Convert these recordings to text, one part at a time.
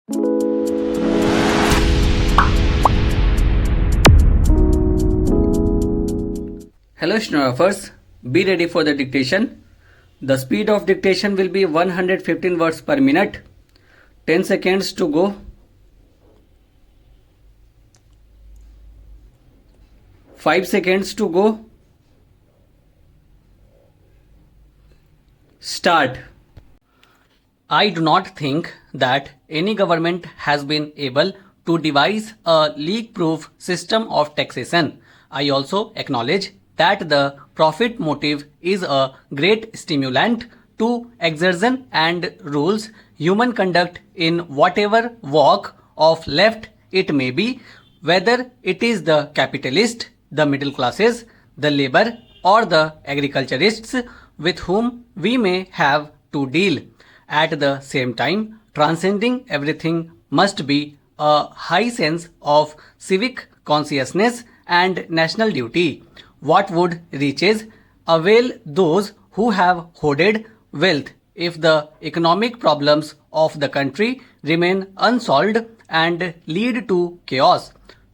Hello Stenographers, be ready for the dictation. The speed of dictation will be 115 words per minute. 10 seconds to go. Five seconds to go. Start. I do not think that any government has been able to devise a leak-proof system of taxation. I also acknowledge that the profit motive is a great stimulant to exertion and rules human conduct in whatever walk of life it may be, whether it is the capitalist, the middle classes, the labor, or the agriculturists with whom we may have to deal. At the same time, transcending everything must be a high sense of civic consciousness and national duty. What would riches avail those who have hoarded wealth if the economic problems of the country remain unsolved and lead to chaos?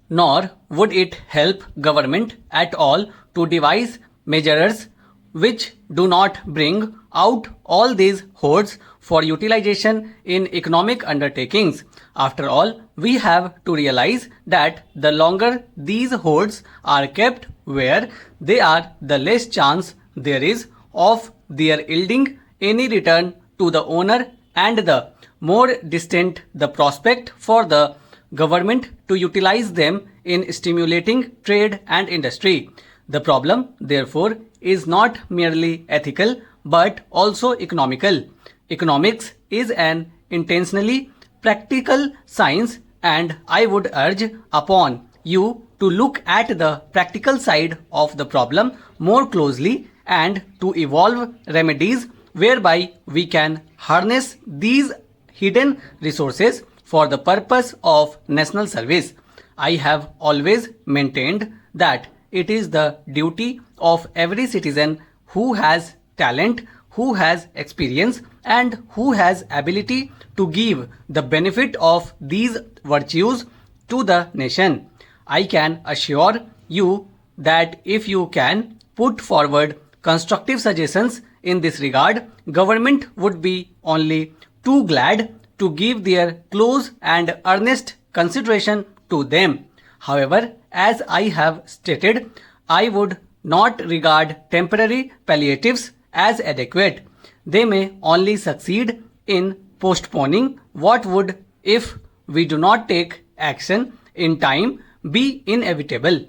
Nor would it help government at all to devise measures which do not bring out all these hoards for utilization in economic undertakings. After all, we have to realize that the longer these hoards are kept where they are, the less chance there is of their yielding any return to the owner, and the more distant the prospect for the government to utilize them in stimulating trade and industry. The problem, therefore, is not merely ethical but also economical. Economics is an intentionally practical science, and I would urge upon you to look at the practical side of the problem more closely and to evolve remedies whereby we can harness these hidden resources for the purpose of national service. I have always maintained that it is the duty of every citizen who has talent, who has experience, and who has ability to give the benefit of these virtues to the nation. I can assure you that if you can put forward constructive suggestions in this regard, government would be only too glad to give their close and earnest consideration to them. However, as I have stated, I would not regard temporary palliatives as adequate. They may only succeed in postponing what would, if we do not take action in time, be inevitable.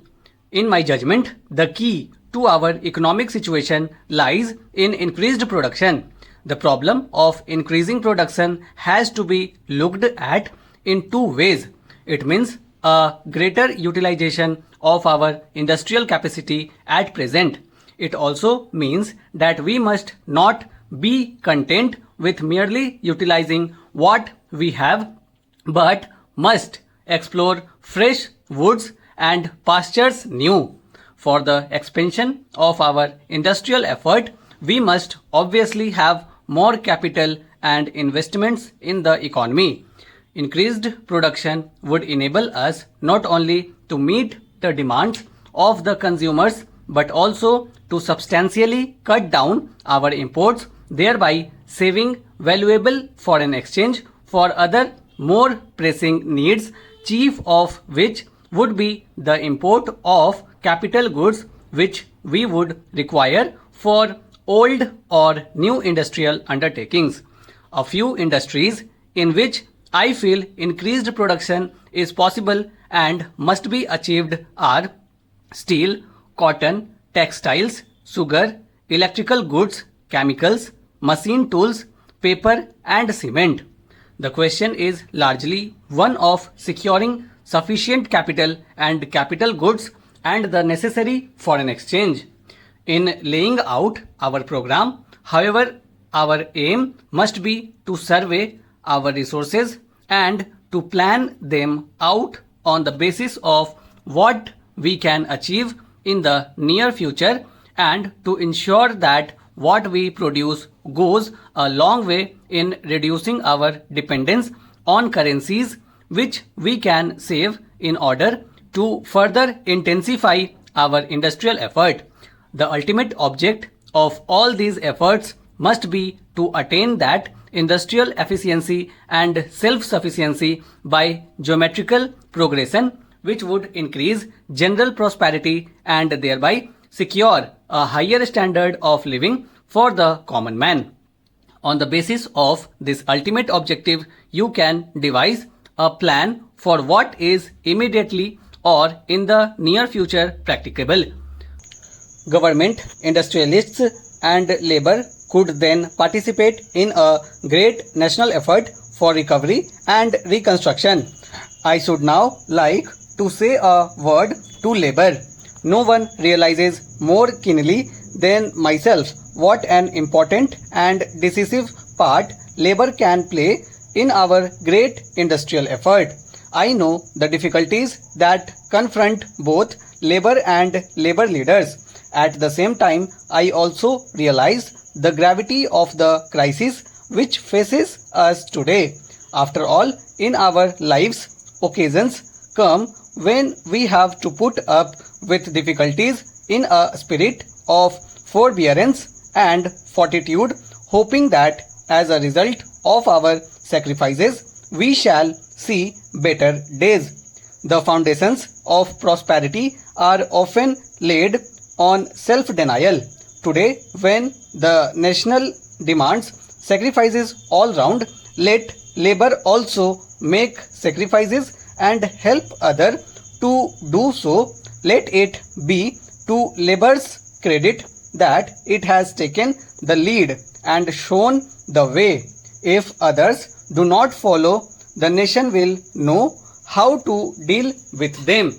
In my judgment, the key to our economic situation lies in increased production. The problem of increasing production has to be looked at in two ways. It means a greater utilization of our industrial capacity at present. It also means that we must not be content with merely utilizing what we have, but must explore fresh woods and pastures new. For the expansion of our industrial effort, we must obviously have more capital and investments in the economy. Increased production would enable us not only to meet the demands of the consumers but also to substantially cut down our imports, thereby saving valuable foreign exchange for other more pressing needs, chief of which would be the import of capital goods which we would require for old or new industrial undertakings. A few industries in which I feel increased production is possible and must be achieved are steel, cotton, textiles, sugar, electrical goods, chemicals, machine tools, paper and cement. The question is largely one of securing sufficient capital and capital goods and the necessary foreign exchange. In laying out our program, however, our aim must be to survey our resources and to plan them out on the basis of what we can achieve in the near future and to ensure that what we produce goes a long way in reducing our dependence on currencies which we can save in order to further intensify our industrial effort. The ultimate object of all these efforts must be to attain that industrial efficiency and self-sufficiency by geometrical progression, which would increase general prosperity and thereby secure a higher standard of living for the common man. On the basis of this ultimate objective, you can devise a plan for what is immediately or in the near future practicable. Government, industrialists and labor could then participate in a great national effort for recovery and reconstruction. I should now like to say a word to labor. No one realizes more keenly than myself what an important and decisive part labor can play in our great industrial effort. I know the difficulties that confront both labor and labor leaders. At the same time, I also realize the gravity of the crisis which faces us today. After all, in our lives, occasions come when we have to put up with difficulties in a spirit of forbearance and fortitude, hoping that as a result of our sacrifices, we shall see better days. The foundations of prosperity are often laid on self-denial. Today, when the national demands sacrifices all round, let labor also make sacrifices and help other to do so. Let it be to labor's credit that it has taken the lead and shown the way. If others do not follow, the nation will know how to deal with them.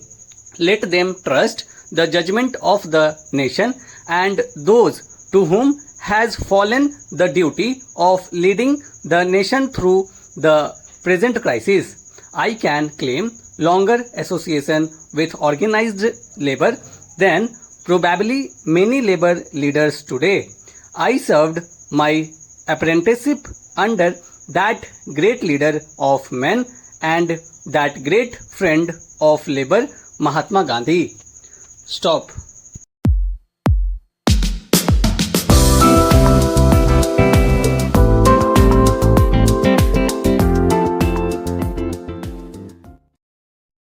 Let them trust the judgment of the nation and those to whom has fallen the duty of leading the nation through the present crisis. I can claim longer association with organized labor than probably many labor leaders today. I served my apprenticeship under that great leader of men and that great friend of labor, Mahatma Gandhi. Stop.